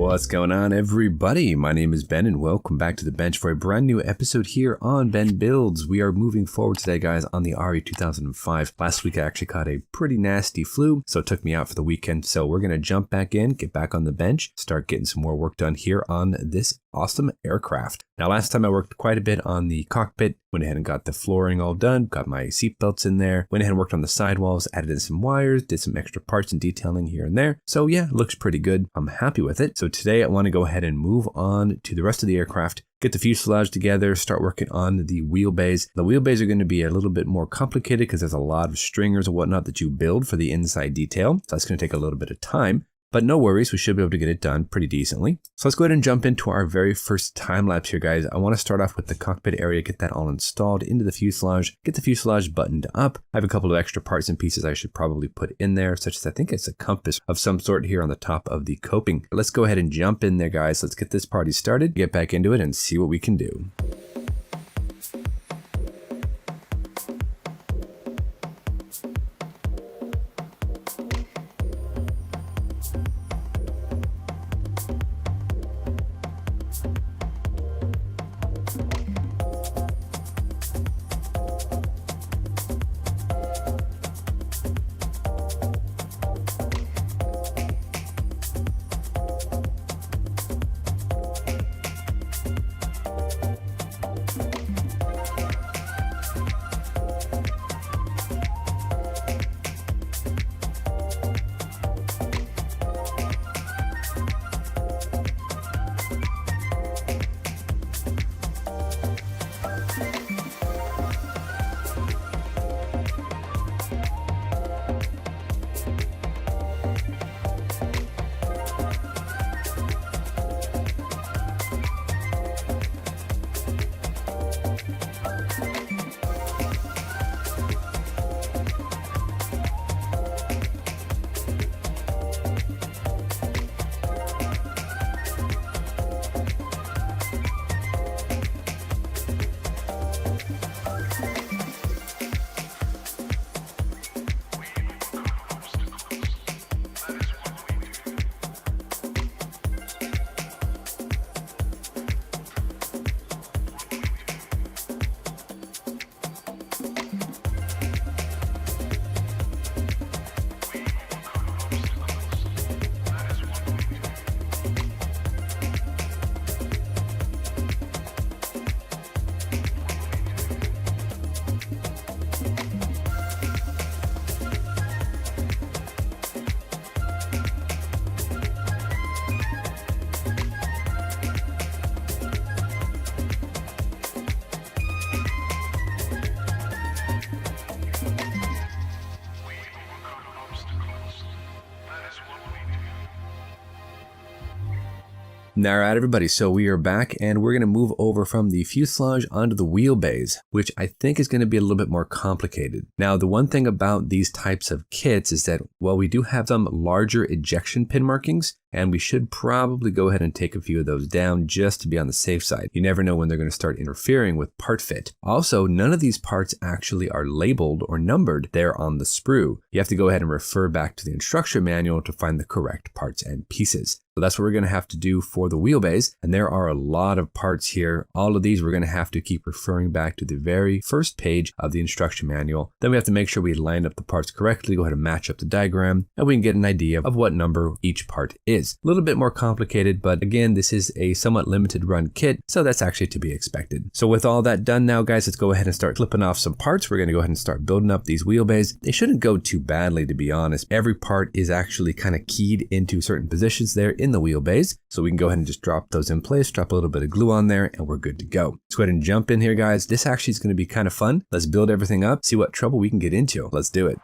What's going on, everybody? My name is Ben and welcome back to the bench for a brand new episode here on Ben Builds. We are moving forward today, guys, on the Re.2005. Last week I actually caught a pretty nasty flu, so it took me out for the weekend. So we're going to jump back in, get back on the bench, start getting some more work done here on this awesome aircraft. Now, last time I worked quite a bit on the cockpit, went ahead and got the flooring all done, got my seatbelts in there, went ahead and worked on the sidewalls, added in some wires, did some extra parts and detailing here and there. So yeah, looks pretty good. I'm happy with it. So today I want to go ahead and move on to the rest of the aircraft, get the fuselage together, start working on the wheelbase. The wheelbase are going to be a little bit more complicated because there's a lot of stringers and whatnot that you build for the inside detail. So that's going to take a little bit of time. But no worries, we should be able to get it done pretty decently. So let's go ahead and jump into our very first time lapse here, guys. I want to start off with the cockpit area, get that all installed into the fuselage, get the fuselage buttoned up. I have a couple of extra parts and pieces I should probably put in there, such as I think it's a compass of some sort here on the top of the coping. But let's go ahead and jump in there, guys. Let's get this party started, get back into it and see what we can do. All right, everybody, so we are back and we're going to move over from the fuselage onto the wheelbase, which I think is going to be a little bit more complicated. Now, the one thing about these types of kits is that, well, we do have some larger ejection pin markings, and we should probably go ahead and take a few of those down just to be on the safe side. You never know when they're going to start interfering with part fit. Also, none of these parts actually are labeled or numbered there on the sprue. You have to go ahead and refer back to the instruction manual to find the correct parts and pieces. So that's what we're going to have to do for the wheelbase. And there are a lot of parts here. All of these we're going to have to keep referring back to the very first page of the instruction manual. Then we have to make sure we line up the parts correctly, go ahead and match up the diagram, and we can get an idea of what number each part is. A little bit more complicated, but again, this is a somewhat limited run kit, so that's actually to be expected. So with all that done now, guys, let's go ahead and start clipping off some parts. We're going to go ahead and start building up these wheelbases. They shouldn't go too badly, to be honest. Every part is actually kind of keyed into certain positions there in the wheelbase. So we can go ahead and just drop those in place, drop a little bit of glue on there, and we're good to go. Let's go ahead and jump in here, guys. This actually is going to be kind of fun. Let's build everything up, see what trouble we can get into. Let's do it.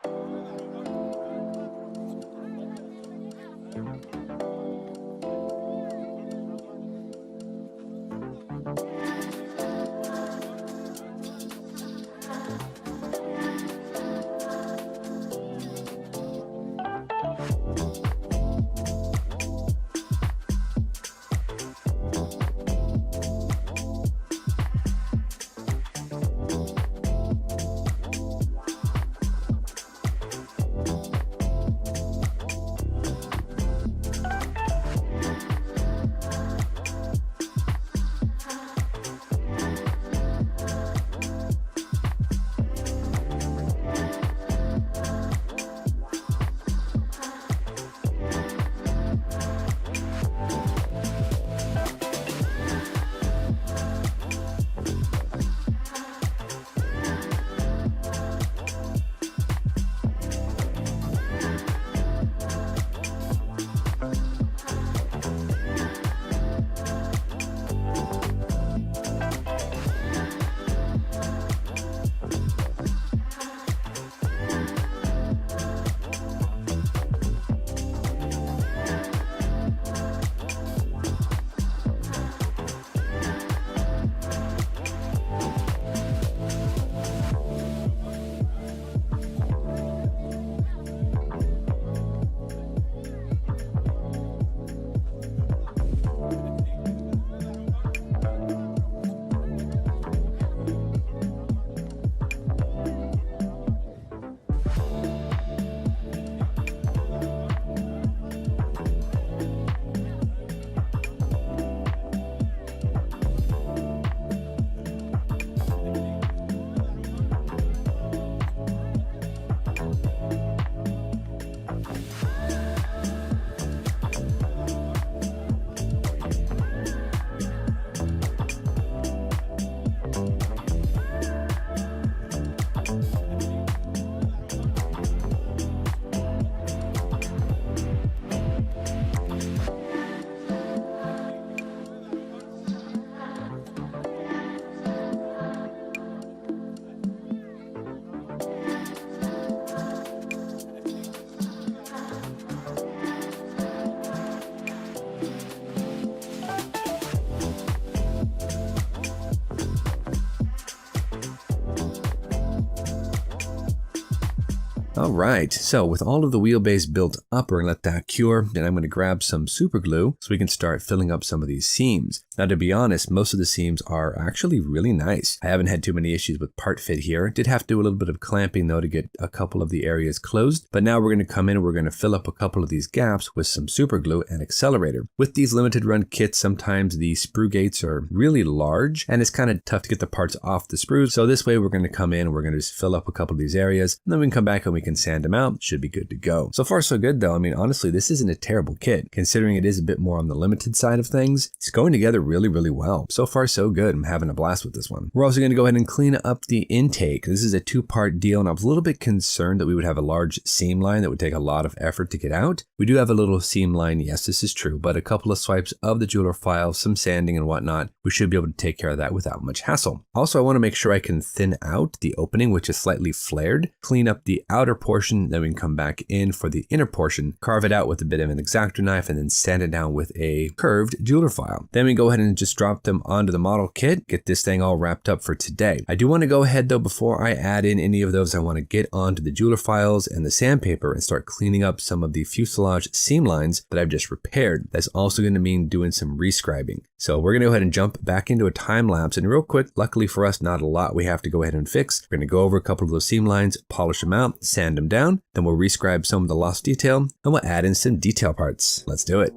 All right, so with all of the wheelbase built up, we're gonna let that cure, and I'm gonna grab some super glue so we can start filling up some of these seams. Now, to be honest, most of the seams are actually really nice. I haven't had too many issues with part fit here. Did have to do a little bit of clamping though to get a couple of the areas closed, but now we're gonna come in and we're gonna fill up a couple of these gaps with some super glue and accelerator. With these limited run kits, sometimes the sprue gates are really large and it's kind of tough to get the parts off the sprues. So this way we're gonna come in and we're gonna just fill up a couple of these areas, and then we can come back and we can sand them out. Should be good to go. So far so good though. I mean, honestly, this isn't a terrible kit considering it is a bit more on the limited side of things. It's going together really well. So far so good. I'm having a blast with this one. We're also going to go ahead and clean up the intake. This is a 2-part deal, and I was a little bit concerned that we would have a large seam line that would take a lot of effort to get out. We do have a little seam line, yes, this is true, but a couple of swipes of the jeweler file, some sanding and whatnot, we should be able to take care of that without much hassle. Also, I want to make sure I can thin out the opening, which is slightly flared, clean up the outer portion, then we can come back in for the inner portion, carve it out with a bit of an X-Acto knife, and then sand it down with a curved jeweler file. Then we go ahead and just drop them onto the model kit, get this thing all wrapped up for today. I do want to go ahead though, before I add in any of those, I want to get onto the jeweler files and the sandpaper and start cleaning up some of the fuselage seam lines that I've just repaired. That's also going to mean doing some rescribing. So we're going to go ahead and jump back into a time lapse, and real quick, luckily for us, not a lot we have to go ahead and fix. We're going to go over a couple of those seam lines, polish them out, sand them down, then we'll rescribe some of the lost detail, and we'll add in some detail parts. Let's do it.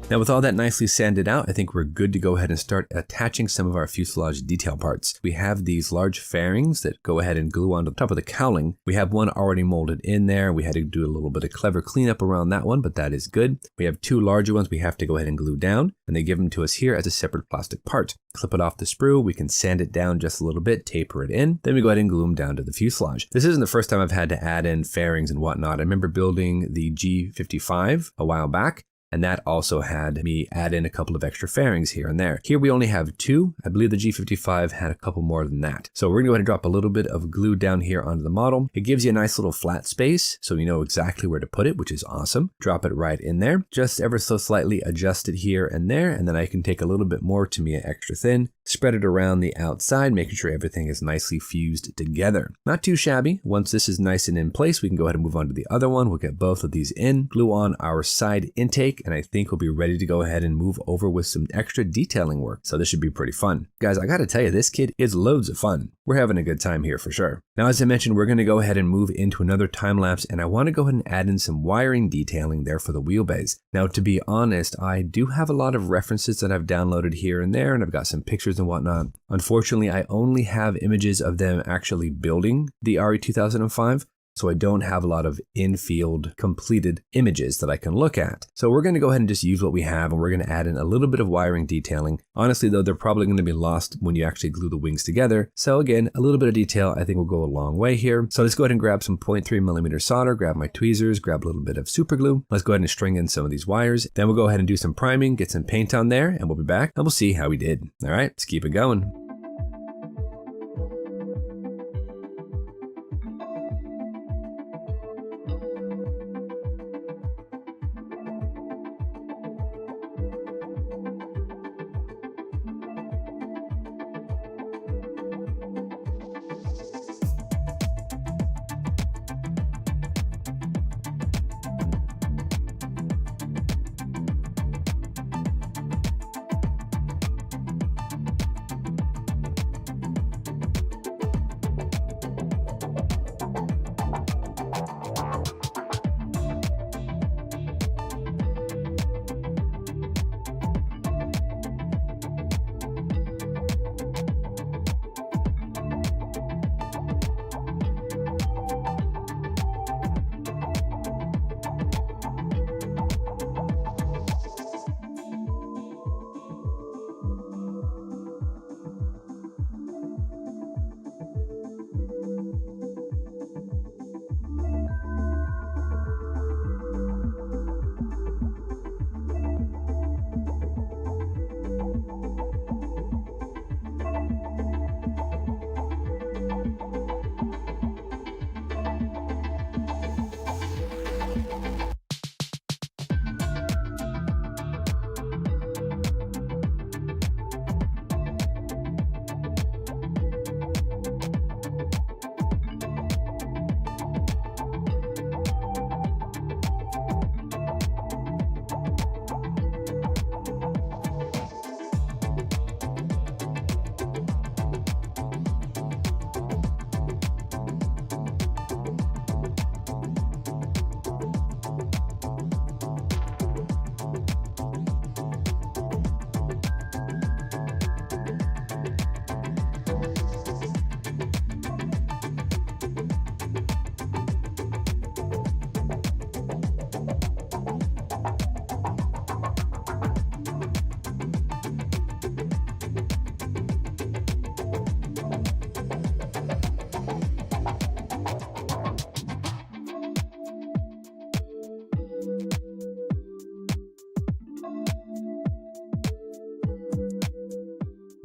Now with all that nicely sanded out, I think we're good to go ahead and start attaching some of our fuselage detail parts. We have these large fairings that go ahead and glue onto the top of the cowling. We have one already molded in there. We had to do a little bit of clever cleanup around that one, but that is good. We have 2 larger ones we have to go ahead and glue down, and they give them to us here as a separate plastic part. Clip it off the sprue, we can sand it down just a little bit, taper it in, then we go ahead and glue them down to the fuselage. This isn't the first time I've had to add in fairings and whatnot. I remember building the G.55 a while back, and that also had me add in a couple of extra fairings here and there. Here we only have 2. I believe the G.55 had a couple more than that. So we're gonna go ahead and drop a little bit of glue down here onto the model. It gives you a nice little flat space, so you know exactly where to put it, which is awesome. Drop it right in there. Just ever so slightly adjust it here and there, and then I can take a little bit more to me extra thin, spread it around the outside, making sure everything is nicely fused together. Not too shabby. Once this is nice and in place, we can go ahead and move on to the other one. We'll get both of these in, glue on our side intake, and I think we'll be ready to go ahead and move over with some extra detailing work. So this should be pretty fun. Guys, I gotta tell you, this kit is loads of fun. We're having a good time here for sure. Now, as I mentioned, we're gonna go ahead and move into another time lapse, and I wanna go ahead and add in some wiring detailing there for the wheelbase. Now, to be honest, I do have a lot of references that I've downloaded here and there, and I've got some pictures and whatnot. Unfortunately, I only have images of them actually building the Re.2005. So I don't have a lot of in-field completed images that I can look at. So we're going to go ahead and just use what we have, and we're going to add in a little bit of wiring detailing. Honestly though, they're probably going to be lost when you actually glue the wings together. So again, a little bit of detail I think will go a long way here. So let's go ahead and grab some 0.3mm solder, grab my tweezers, grab a little bit of super glue. Let's go ahead and string in some of these wires. Then we'll go ahead and do some priming, get some paint on there, and we'll be back and we'll see how we did. All right, let's keep it going.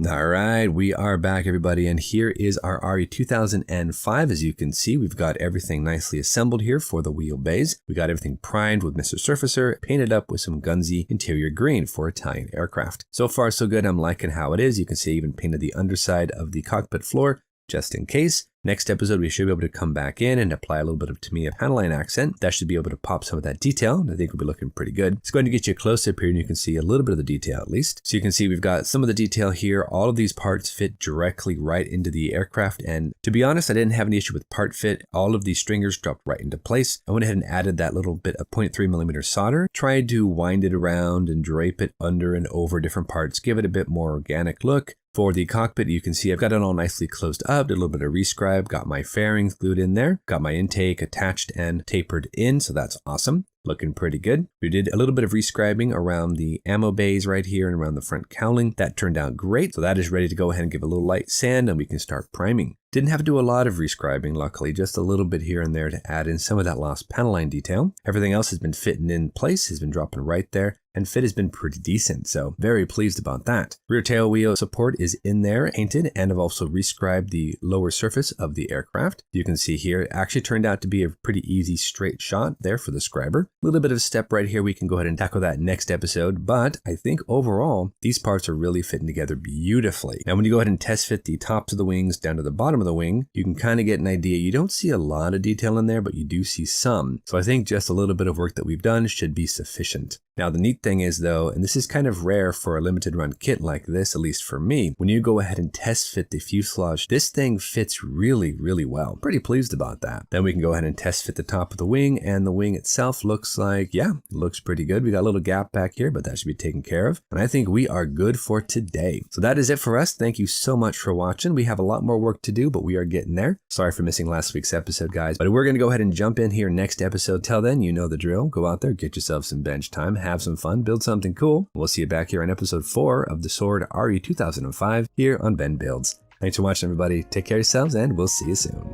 All right, we are back, everybody, and here is our Re.2005. As you can see, we've got everything nicely assembled here for the wheelbase. We got everything primed with Mr. Surfacer, painted up with some Gunsy interior green for Italian aircraft. So far, so good. I'm liking how it is. You can see I even painted the underside of the cockpit floor just in case. Next episode, we should be able to come back in and apply a little bit of Tamiya panel line accent. That should be able to pop some of that detail. I think we'll be looking pretty good. It's going to get you a close-up here, and you can see a little bit of the detail at least. So you can see we've got some of the detail here. All of these parts fit directly right into the aircraft. And to be honest, I didn't have any issue with part fit. All of these stringers dropped right into place. I went ahead and added that little bit of 0.3mm solder. Tried to wind it around and drape it under and over different parts. Give it a bit more organic look. For the cockpit, you can see I've got it all nicely closed up, did a little bit of rescribe, got my fairings glued in there, got my intake attached and tapered in, so that's awesome. Looking pretty good. We did a little bit of rescribing around the ammo bays right here and around the front cowling. That turned out great. So that is ready to go ahead and give a little light sand and we can start priming. Didn't have to do a lot of rescribing, luckily, just a little bit here and there to add in some of that lost panel line detail. Everything else has been fitting in place, has been dropping right there, and fit has been pretty decent, so very pleased about that. Rear tail wheel support is in there, painted, and I've also rescribed the lower surface of the aircraft. You can see here, it actually turned out to be a pretty easy straight shot there for the scriber. A little bit of a step right here, we can go ahead and tackle that next episode, but I think overall, these parts are really fitting together beautifully. Now when you go ahead and test fit the tops of the wings down to the bottom of the wing, you can kind of get an idea. You don't see a lot of detail in there, but you do see some. So I think just a little bit of work that we've done should be sufficient. Now the neat thing is though, and this is kind of rare for a limited run kit like this, at least for me, when you go ahead and test fit the fuselage, this thing fits really, really well. Pretty pleased about that. Then we can go ahead and test fit the top of the wing, and the wing itself looks like, yeah, looks pretty good. We got a little gap back here, but that should be taken care of. And I think we are good for today. So that is it for us. Thank you so much for watching. We have a lot more work to do, but we are getting there. Sorry for missing last week's episode, guys, but we're going to go ahead and jump in here next episode. Till then, you know the drill. Go out there, get yourself some bench time, have some fun, build something cool. We'll see you back here on episode 4 of the Sword Re.2005 here on Ben Builds. Thanks for watching, everybody. Take care of yourselves, and we'll see you soon.